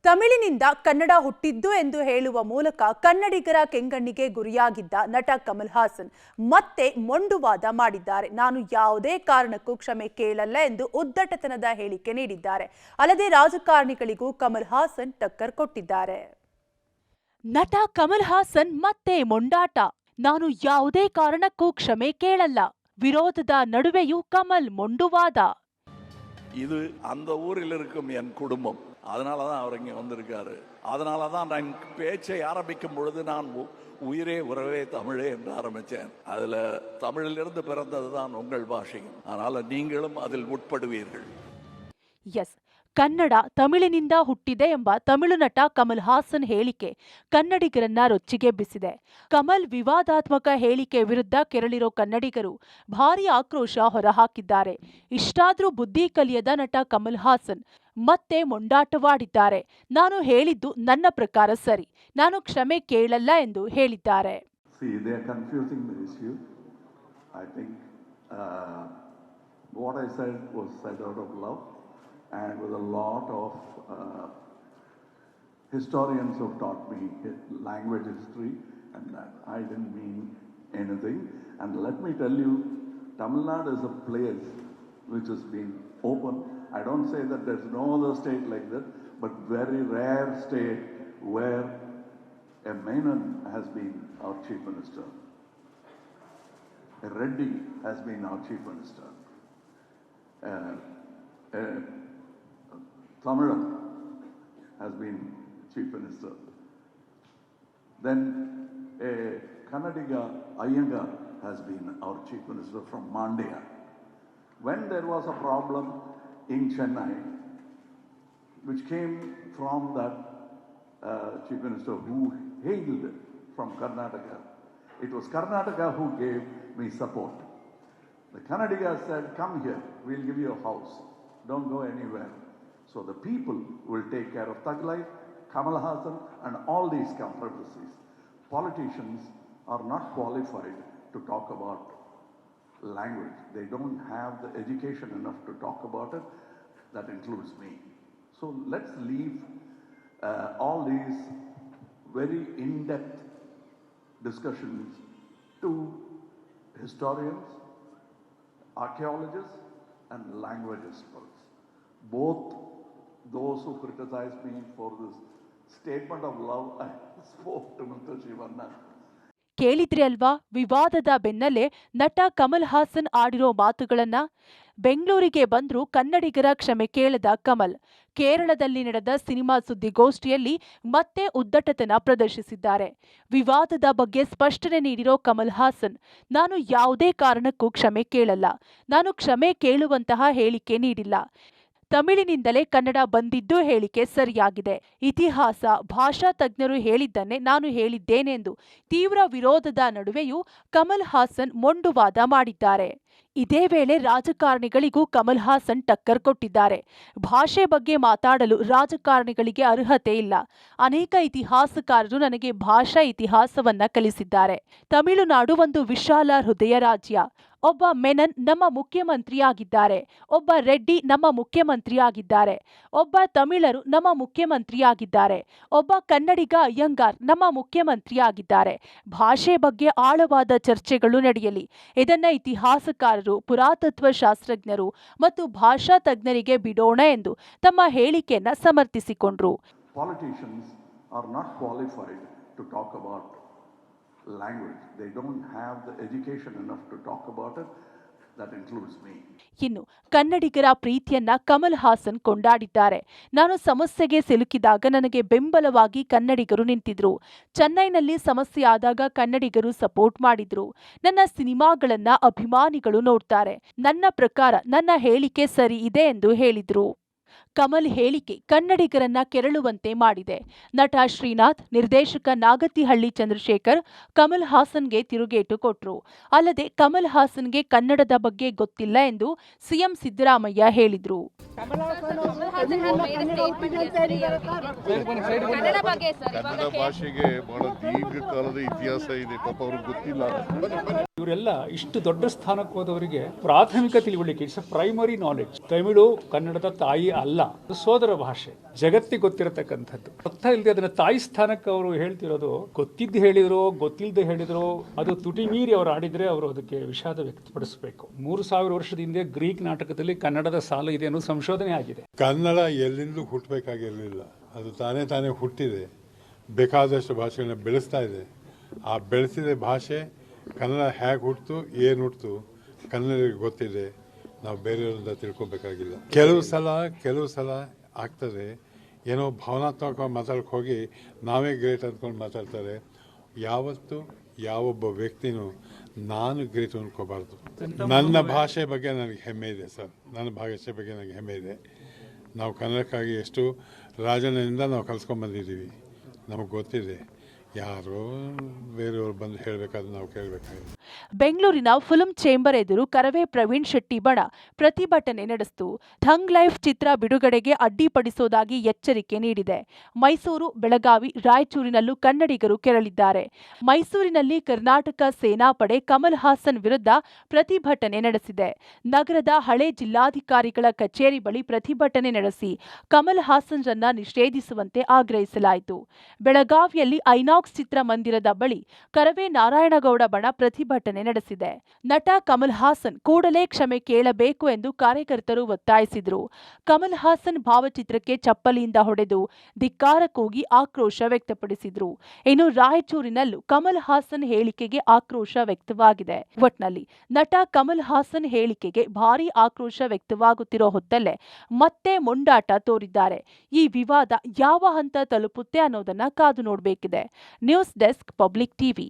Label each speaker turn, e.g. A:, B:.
A: ತಮಿಳಿನಿಂದ ಕನ್ನಡ ಹುಟ್ಟಿದ್ದು ಎಂದು ಹೇಳುವ ಮೂಲಕ ಕನ್ನಡಿಗರ ಕೆಂಗಣ್ಣಿಗೆ ಗುರಿಯಾಗಿದ್ದ ನಟ ಕಮಲ್ ಹಾಸನ್ ಮತ್ತೆ ಮೊಂಡುವಾದ ಮಾಡಿದ್ದಾರೆ. ನಾನು ಯಾವುದೇ ಕಾರಣಕ್ಕೂ ಕ್ಷಮೆ ಕೇಳಲ್ಲ ಎಂದು ಉದ್ದಟತನದ ಹೇಳಿಕೆ ನೀಡಿದ್ದಾರೆ. ಅಲ್ಲದೆ ರಾಜಕಾರಣಿಗಳಿಗೂ ಕಮಲ್ ಹಾಸನ್ ಟಕ್ಕರ್ ಕೊಟ್ಟಿದ್ದಾರೆ.
B: ನಟ ಕಮಲ್ ಹಾಸನ್ ಮತ್ತೆ ಮೊಂಡಾಟ. ನಾನು ಯಾವುದೇ ಕಾರಣಕ್ಕೂ ಕ್ಷಮೆ ಕೇಳಲ್ಲ. ವಿರೋಧದ ನಡುವೆಯೂ ಕಮಲ್ ಮೊಂಡುವಾದ.
C: இது அந்த ஊரில் இருக்கும் என் குடும்பம், அதனால தான் அவர் இங்கே வந்திருக்காரு. அதனால தான் நான் பேச்சை ஆரம்பிக்கும் பொழுது நான் உயிரே உறவே தமிழே என்று ஆரம்பித்தேன். அதில் தமிழிலிருந்து பிறந்தது தான் உங்கள் பாஷையும், அதனால் நீங்களும் அதில் உட்படுவீர்கள்.
B: ಎಸ್, ಕನ್ನಡ ತಮಿಳಿನಿಂದ ಹುಟ್ಟಿದೆ ಎಂಬ ತಮಿಳು ನಟ ಕಮಲ್ ಹಾಸನ್ ಹೇಳಿಕೆ ಕನ್ನಡಿಗರನ್ನ ರೊಚ್ಚಿಗೆಬ್ಬಿಸಿದೆ. ಕಮಲ್ ವಿವಾದಾತ್ಮಕ ಹೇಳಿಕೆ ವಿರುದ್ಧ ಕೆರಳಿರೋ ಕನ್ನಡಿಗರು ಭಾರೀ ಆಕ್ರೋಶ ಹೊರಹಾಕಿದ್ದಾರೆ. ಇಷ್ಟಾದ್ರೂ ಬುದ್ಧಿ ಕಲಿಯದ ನಟ ಕಮಲ್ ಹಾಸನ್ ಮತ್ತೆ ಮೊಂಡಾಟವಾಡಿದ್ದಾರೆ. ನಾನು ಹೇಳಿದ್ದು ನನ್ನ ಪ್ರಕಾರ ಸರಿ, ನಾನು ಕ್ಷಮೆ ಕೇಳಲ್ಲ ಎಂದು ಹೇಳಿದ್ದಾರೆ.
D: And with a lot of historians who taught me language history, and that I didn't mean anything. And let me tell you, Tamil Nadu is a place which has been open. I don't say that there's no other state like that, but very rare state where a Menon has been our chief minister, a Reddy has been our chief minister, Tamilan has been chief minister. Then a Kannadiga Iyengar has been our chief minister from Mandya. When there was a problem in Chennai, which came from that chief minister who hailed from Karnataka, it was Karnataka who gave me support. The Kannadiga said, "Come here, we'll give you a house. Don't go anywhere." So the people will take care of Thug Life, Kamal Hassan and all these controversies. Politicians are not qualified to talk about language. They don't have the education enough to talk about it. That includes me. So let's leave all these very in-depth discussions to historians, archaeologists and language experts. Both those who criticize me for this statement of love, I spoke to Mr. Shivanna.
B: ಕೇಳಿದ್ರಿ ಅಲ್ವಾ, ವಿವಾದದ ಬೆನ್ನಲ್ಲೇ ನಟ ಕಮಲ್ ಹಾಸನ್ ಆಡಿರೋ ಮಾತುಗಳನ್ನ. ಬೆಂಗಳೂರಿಗೆ ಬಂದ್ರೂ ಕನ್ನಡಿಗರ ಕ್ಷಮೆ ಕೇಳದ ಕಮಲ್ ಕೇರಳದಲ್ಲಿ ನಡೆದ ಸಿನಿಮಾ ಸುದ್ದಿಗೋಷ್ಠಿಯಲ್ಲಿ ಮತ್ತೆ ಉದ್ದಟತನ ಪ್ರದರ್ಶಿಸಿದ್ದಾರೆ. ವಿವಾದದ ಬಗ್ಗೆ ಸ್ಪಷ್ಟನೆ ನೀಡಿರೋ ಕಮಲ್ ಹಾಸನ್, ನಾನು ಯಾವುದೇ ಕಾರಣಕ್ಕೂ ಕ್ಷಮೆ ಕೇಳಲ್ಲ, ನಾನು ಕ್ಷಮೆ ಕೇಳುವಂತಹ ಹೇಳಿಕೆ ನೀಡಿಲ್ಲ. ತಮಿಳಿನಿಂದಲೇ ಕನ್ನಡ ಬಂದಿದ್ದು ಹೇಳಿಕೆ ಸರಿಯಾಗಿದೆ. ಇತಿಹಾಸ, ಭಾಷಾ ತಜ್ಞರು ಹೇಳಿದ್ದನ್ನೇ ನಾನು ಹೇಳಿದ್ದೇನೆ ಎಂದು ತೀವ್ರ ವಿರೋಧದ ನಡುವೆಯೂ ಕಮಲ್ ಹಾಸನ್ ಮೊಂಡುವಾದ ಮಾಡಿದ್ದಾರೆ. ಇದೇ ವೇಳೆ ರಾಜಕಾರಣಿಗಳಿಗೂ ಕಮಲ್ ಹಾಸನ್ ಟಕ್ಕರ್ ಕೊಟ್ಟಿದ್ದಾರೆ. ಭಾಷೆ ಬಗ್ಗೆ ಮಾತಾಡಲು ರಾಜಕಾರಣಿಗಳಿಗೆ ಅರ್ಹತೆ ಇಲ್ಲ. ಅನೇಕ ಇತಿಹಾಸಕಾರರು ನನಗೆ ಭಾಷಾ ಇತಿಹಾಸವನ್ನ ಕಲಿಸಿದ್ದಾರೆ. ತಮಿಳುನಾಡು ಒಂದು ವಿಶಾಲ ಹೃದಯ ರಾಜ್ಯ. ಒಬ್ಬ ಮೆನನ್ ನಮ್ಮ ಮುಖ್ಯಮಂತ್ರಿಯಾಗಿದ್ದಾರೆ, ಒಬ್ಬ ರೆಡ್ಡಿ ನಮ್ಮ ಮುಖ್ಯಮಂತ್ರಿಯಾಗಿದ್ದಾರೆ, ಒಬ್ಬ ತಮಿಳರು ನಮ್ಮ ಮುಖ್ಯಮಂತ್ರಿಯಾಗಿದ್ದಾರೆ, ಒಬ್ಬ ಕನ್ನಡಿಗ ಅಯ್ಯಂಗಾರ್ ನಮ್ಮ ಮುಖ್ಯಮಂತ್ರಿಯಾಗಿದ್ದಾರೆ. ಭಾಷೆ ಬಗ್ಗೆ ಆಳವಾದ ಚರ್ಚೆಗಳು ನಡೆಯಲಿ. ಇದನ್ನ ಇತಿಹಾಸಕಾರರು, ಪುರಾತತ್ವ ಶಾಸ್ತ್ರಜ್ಞರು ಮತ್ತು ಭಾಷಾ ತಜ್ಞರಿಗೆ ಬಿಡೋಣ ಎಂದು ತಮ್ಮ ಹೇಳಿಕೆಯನ್ನ ಸಮರ್ಥಿಸಿಕೊಂಡ್ರು.
D: Politicians are not qualified to talk about language. They don't have the education enough to talk about it. That includes me.
B: ಇನ್ನು ಕನ್ನಡಿಗರ ಪ್ರೀತಿಯನ್ನ ಕಮಲ್ ಹಾಸನ್ ಕೊಂಡಾಡಿದ್ದಾರೆ. ನಾನು ಸಮಸ್ಯೆಗೆ ಸಿಲುಕಿದಾಗ ನನಗೆ ಬೆಂಬಲವಾಗಿ ಕನ್ನಡಿಗರು ನಿಂತಿದ್ರು. ಚೆನ್ನೈನಲ್ಲಿ ಸಮಸ್ಯೆ ಆದಾಗ ಕನ್ನಡಿಗರು ಸಪೋರ್ಟ್ ಮಾಡಿದ್ರು. ನನ್ನ ಸಿನಿಮಾಗಳನ್ನ ಅಭಿಮಾನಿಗಳು ನೋಡ್ತಾರೆ. ನನ್ನ ಪ್ರಕಾರ ನನ್ನ ಹೇಳಿಕೆ ಸರಿ ಇದೆ ಎಂದು ಹೇಳಿದ್ರು. ಕಮಲ್ ಹೇಳಿಕೆ ಕನ್ನಡಿಗರನ್ನ ಕೆರಳುವಂತೆ ಮಾಡಿದೆ. ನಟ ಶ್ರೀನಾಥ್, ನಿರ್ದೇಶಕ ನಾಗತಿಹಳ್ಳಿ ಚಂದ್ರಶೇಖರ್ ಕಮಲ್ ಹಾಸನ್ಗೆ ತಿರುಗೇಟು ಕೊಟ್ರು. ಅಲ್ಲದೆ ಕಮಲ್ ಹಾಸನ್ಗೆ ಕನ್ನಡದ ಬಗ್ಗೆ ಗೊತ್ತಿಲ್ಲ ಎಂದು ಸಿಎಂ ಸಿದ್ದರಾಮಯ್ಯ ಹೇಳಿದ್ರು.
E: ಕನ್ನಡ ಭಾಷೆಗೆ ಬಹಳ ದೀರ್ಘಕಾಲದ ಇತಿಹಾಸ ಇದೆ, ಪಾಪ ಅವ್ರಿಗೆ ಗೊತ್ತಿಲ್ಲ. ಇವರೆಲ್ಲ ಇಷ್ಟು ದೊಡ್ಡ ಸ್ಥಾನಕ್ಕೆ ಹೋದವರಿಗೆ ಪ್ರಾಥಮಿಕ ತಿಳುವಳಿಕೆ, ಇಟ್ಸ್ ಪ್ರೈಮರಿ ನಾಲೆಡ್ಜ್. ತಮಿಳು ಕನ್ನಡದ ತಾಯಿ ಅಲ್ಲ, ಸೋದರ ಭಾಷೆ, ಜಗತ್ತಿಗೆ ಗೊತ್ತಿರತಕ್ಕಂಥದ್ದು. ಅರ್ಥ ಇಲ್ಲದೆ ಅದನ್ನ ತಾಯಿ ಸ್ಥಾನಕ್ಕೆ ಅವರು ಹೇಳ್ತಿರೋದು, ಗೊತ್ತಿದ್ದು ಹೇಳಿದ್ರು ಗೊತ್ತಿಲ್ಲದೆ ಹೇಳಿದ್ರು, ಅದು ತುಟಿ ಮೀರಿ ಅವರು ಆಡಿದ್ರೆ ಅವರು ಅದಕ್ಕೆ ವಿಷಾದ ವ್ಯಕ್ತಪಡಿಸಬೇಕು. 3000 ವರ್ಷದ ಹಿಂದೆ ಗ್ರೀಕ್ ನಾಟಕದಲ್ಲಿ ಕನ್ನಡದ ಸಾಲು ಇದೆ ಅನ್ನೋ ಸಂಶೋಧನೆ ಆಗಿದೆ.
F: ಕನ್ನಡ ಎಲ್ಲಿಂದಲೂ ಹುಟ್ಟಬೇಕಾಗಿರಲಿಲ್ಲ, ಅದು ತಾನೇ ಹುಟ್ಟಿದೆ. ಬೇಕಾದಷ್ಟು ಭಾಷೆಗಳನ್ನ ಬೆಳೆಸ್ತಾ ಇದೆ. ಆ ಬೆಳೆಸಿದ ಭಾಷೆ ಕನ್ನಡ ಹೇಗೆ ಹುಟ್ಟಿತು, ಏನು ಹುಟ್ಟಿತು ಕನ್ನಡಿಗರಿಗೆ ಗೊತ್ತಿದೆ. ನಾವು ಬೇರೆಯವರಿಂದ ತಿಳ್ಕೊಬೇಕಾಗಿಲ್ಲ. ಕೆಲವು ಸಲ ಆಗ್ತದೆ, ಏನೋ ಭಾವನಾತ್ಮಕವಾಗಿ ಮಾತಾಡಕ್ಕೆ ಹೋಗಿ ನಾವೇ ಗ್ರೇಟ್ ಅಂದ್ಕೊಂಡು ಮಾತಾಡ್ತಾರೆ. ಯಾವತ್ತು ಯಾವೊಬ್ಬ ವ್ಯಕ್ತಿನೂ ನಾನು ಗ್ರೇಟ್ ಅಂದ್ಕೋಬಾರ್ದು. ನನ್ನ ಭಾಷೆ ಬಗ್ಗೆ ನನಗೆ ಹೆಮ್ಮೆ ಇದೆ ಸರ್, ನನ್ನ ಭಾಷೆ ಬಗ್ಗೆ ನನಗೆ ಹೆಮ್ಮೆ ಇದೆ. ನಾವು ಕನ್ನಡಕ್ಕಾಗಿ ಎಷ್ಟು ರಾಜನಿಂದ ನಾವು ಕಲ್ಸ್ಕೊಂಡ್ಬಂದಿದ್ದೀವಿ, ನಮಗೆ ಗೊತ್ತಿದೆ. ಯಾರೋ ಬೇರೆಯವರು ಬಂದು ಹೇಳಬೇಕಾದ್ರೆ ನಾವು ಕೇಳಬೇಕಾಗಿದೆ.
B: ಬೆಂಗಳೂರಿನ ಫಿಲ್ಮ್ ಚೇಂಬರ್ ಎದುರು ಕರವೇ ಪ್ರವೀಣ್ ಶೆಟ್ಟಿ ಬಣ ಪ್ರತಿಭಟನೆ ನಡೆಸಿತು. ಥಂಗ್ ಲೈಫ್ ಚಿತ್ರ ಬಿಡುಗಡೆಗೆ ಅಡ್ಡಿಪಡಿಸೋದಾಗಿ ಎಚ್ಚರಿಕೆ ನೀಡಿದೆ. ಮೈಸೂರು, ಬೆಳಗಾವಿ, ರಾಯಚೂರಿನಲ್ಲೂ ಕನ್ನಡಿಗರು ಕೆರಳಿದ್ದಾರೆ. ಮೈಸೂರಿನಲ್ಲಿ ಕರ್ನಾಟಕ ಸೇನಾಪಡೆ ಕಮಲ್ ಹಾಸನ್ ವಿರುದ್ಧ ಪ್ರತಿಭಟನೆ ನಡೆಸಿದೆ. ನಗರದ ಹಳೆ ಜಿಲ್ಲಾಧಿಕಾರಿಗಳ ಕಚೇರಿ ಬಳಿ ಪ್ರತಿಭಟನೆ ನಡೆಸಿ ಕಮಲ್ ಹಾಸನ್ರನ್ನ ನಿಷೇಧಿಸುವಂತೆ ಆಗ್ರಹಿಸಲಾಯಿತು. ಬೆಳಗಾವಿಯಲ್ಲಿ ಐನಾಕ್ಸ್ ಚಿತ್ರಮಂದಿರದ ಬಳಿ ಕರವೇ ನಾರಾಯಣಗೌಡ ಬಣ ಪ್ರತಿಭಟನೆ ನಡೆಸಿದೆ. ನಟ ಕಮಲ್ ಹಾಸನ್ ಕೂಡಲೇ ಕ್ಷಮೆ ಕೇಳಬೇಕು ಎಂದು ಕಾರ್ಯಕರ್ತರು ಒತ್ತಾಯಿಸಿದರು. ಕಮಲ್ ಹಾಸನ್ ಭಾವಚಿತ್ರಕ್ಕೆ ಚಪ್ಪಲಿಯಿಂದ ಹೊಡೆದು ಧಿಕ್ಕಾರ ಕೂಗಿ ಆಕ್ರೋಶ ವ್ಯಕ್ತಪಡಿಸಿದರು. ಇನ್ನು ರಾಯಚೂರಿನಲ್ಲೂ ಕಮಲ್ ಹಾಸನ್ ಹೇಳಿಕೆಗೆ ಆಕ್ರೋಶ ವ್ಯಕ್ತವಾಗಿದೆ. ಒಟ್ನಲ್ಲಿ ನಟ ಕಮಲ್ ಹಾಸನ್ ಹೇಳಿಕೆಗೆ ಭಾರೀ ಆಕ್ರೋಶ ವ್ಯಕ್ತವಾಗುತ್ತಿರೋ ಹೊತ್ತಲ್ಲೇ ಮತ್ತೆ ಮೊಂಡಾಟ ತೋರಿದ್ದಾರೆ. ಈ ವಿವಾದ ಯಾವ ಹಂತ ತಲುಪುತ್ತೆ ಅನ್ನೋದನ್ನ ಕಾದು ನೋಡಬೇಕಿದೆ. News desk, public TV.